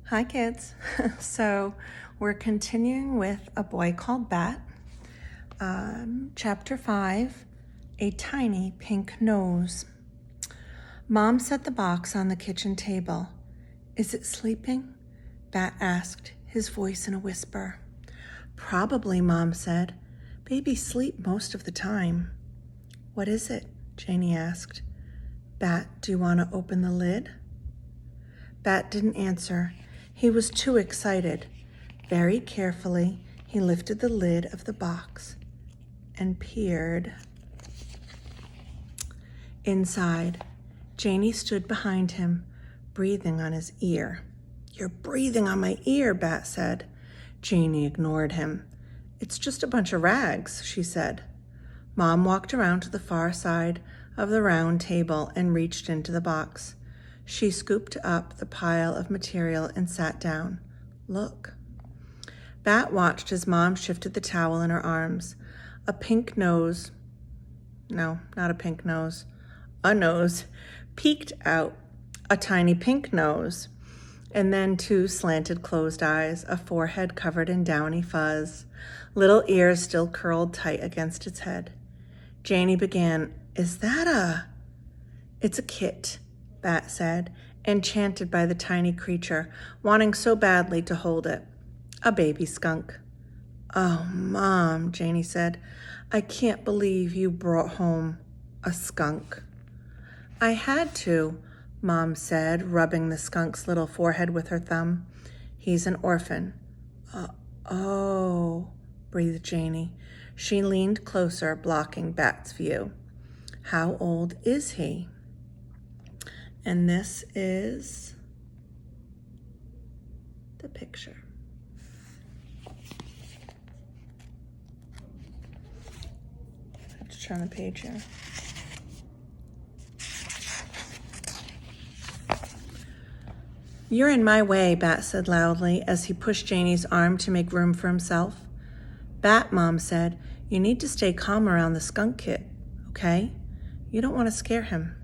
Hi, kids. So we're continuing with A Boy Called Bat. Chapter 5, A Tiny Pink Nose. Mom set the box on the kitchen table. Is it sleeping? Bat asked, his voice in a whisper. Probably, Mom said. Babies sleep most of the time. What is it? Janie asked. Bat, do you want to open the lid? Bat didn't answer. He was too excited. Very carefully, he lifted the lid of the box and peered. Inside, Janie stood behind him, breathing on his ear. You're breathing on my ear, Bat said. Janie ignored him. It's just a bunch of rags, she said. Mom walked around to the far side of the round table and reached into the box. She scooped up the pile of material and sat down. Look. Bat watched as Mom shifted the towel in her arms. A pink nose, no, not a pink nose, a nose, peeked out, a tiny pink nose, and then two slanted closed eyes, a forehead covered in downy fuzz, little ears still curled tight against its head. Janie began, Is that a... It's a kit, Bat said, enchanted by the tiny creature, wanting so badly to hold it. A baby skunk. Oh, Mom, Janie said, I can't believe you brought home a skunk. I had to, Mom said, rubbing the skunk's little forehead with her thumb. He's an orphan. Oh, breathed Janie. She leaned closer, blocking Bat's view. How old is he? And this is the picture. Let's turn the page here. You're in my way, Bat said loudly as he pushed Janie's arm to make room for himself. Bat, Mom said, you need to stay calm around the skunk kit, okay? You don't want to scare him.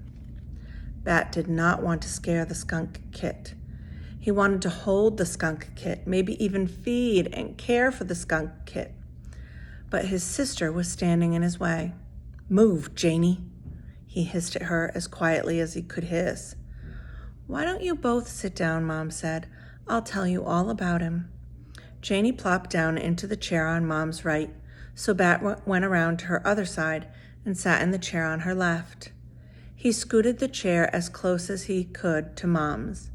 Bat did not want to scare the skunk kit. He wanted to hold the skunk kit, maybe even feed and care for the skunk kit. But his sister was standing in his way. Move, Janie, he hissed at her as quietly as he could hiss. Why don't you both sit down, Mom said. I'll tell you all about him. Janie plopped down into the chair on Mom's right, so Bat went around to her other side and sat in the chair on her left. He scooted the chair as close as he could to Mom's.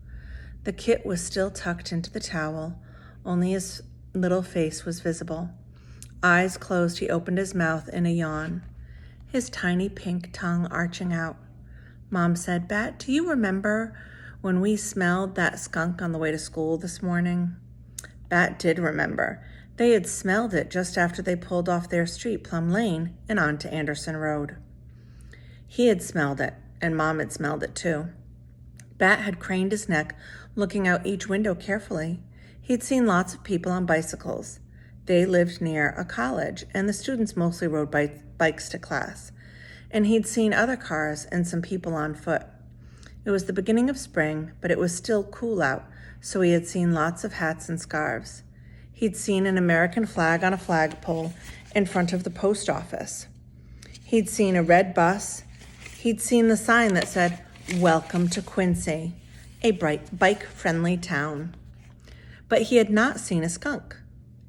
The kit was still tucked into the towel, only his little face was visible. Eyes closed, he opened his mouth in a yawn, his tiny pink tongue arching out. Mom said, Bat, do you remember when we smelled that skunk on the way to school this morning? Bat did remember. They had smelled it just after they pulled off their street, Plum Lane, and onto Anderson Road. He had smelled it, and Mom had smelled it too. Bat had craned his neck, looking out each window carefully. He'd seen lots of people on bicycles. They lived near a college, and the students mostly rode bikes to class. And he'd seen other cars and some people on foot. It was the beginning of spring, but it was still cool out, so he had seen lots of hats and scarves. He'd seen an American flag on a flagpole in front of the post office. He'd seen a red bus. He'd seen the sign that said, Welcome to Quincy, a bright bike-friendly town. But he had not seen a skunk.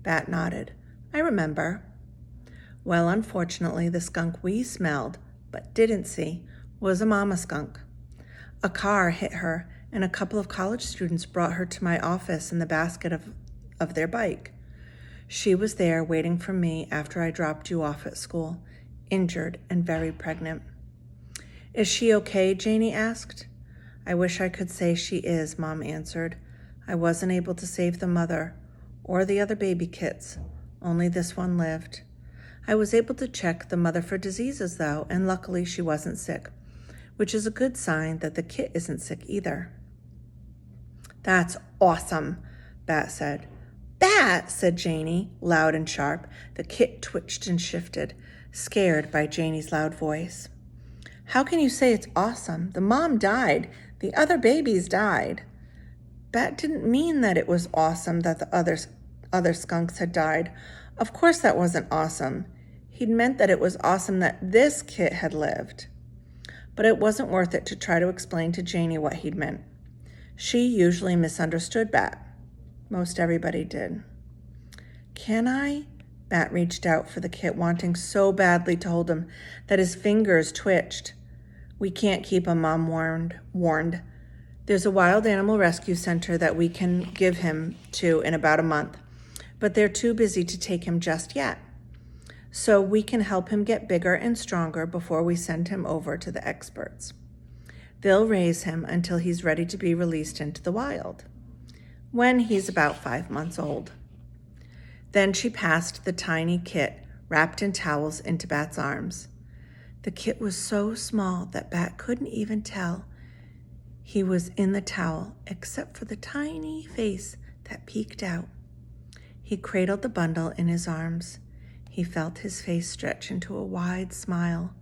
Bat nodded. I remember. Well, unfortunately, the skunk we smelled, but didn't see, was a mama skunk. A car hit her, and a couple of college students brought her to my office in the basket of their bike. She was there waiting for me after I dropped you off at school, injured and very pregnant. Is she okay? Janie asked. I wish I could say she is, Mom answered. I wasn't able to save the mother or the other baby kits. Only this one lived. I was able to check the mother for diseases, though, and luckily she wasn't sick, which is a good sign that the kit isn't sick either. That's awesome, Bat said. Bat, said Janie, loud and sharp. The kit twitched and shifted, scared by Janie's loud voice. How can you say it's awesome? The mom died. The other babies died. Bat didn't mean that it was awesome that the other skunks had died. Of course that wasn't awesome. He'd meant that it was awesome that this kit had lived. But it wasn't worth it to try to explain to Janie what he'd meant. She usually misunderstood Bat. Most everybody did. Can I? Bat reached out for the kit, wanting so badly to hold him that his fingers twitched. We can't keep him, Mom warned. There's a wild animal rescue center that we can give him to in about a month, but they're too busy to take him just yet. So we can help him get bigger and stronger before we send him over to the experts. They'll raise him until he's ready to be released into the wild, when he's about 5 months old. Then she passed the tiny kit wrapped in towels into Bat's arms. The kit was so small that Bat couldn't even tell he was in the towel, except for the tiny face that peeked out. He cradled the bundle in his arms. He felt his face stretch into a wide smile,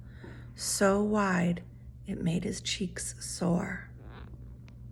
so wide it made his cheeks sore.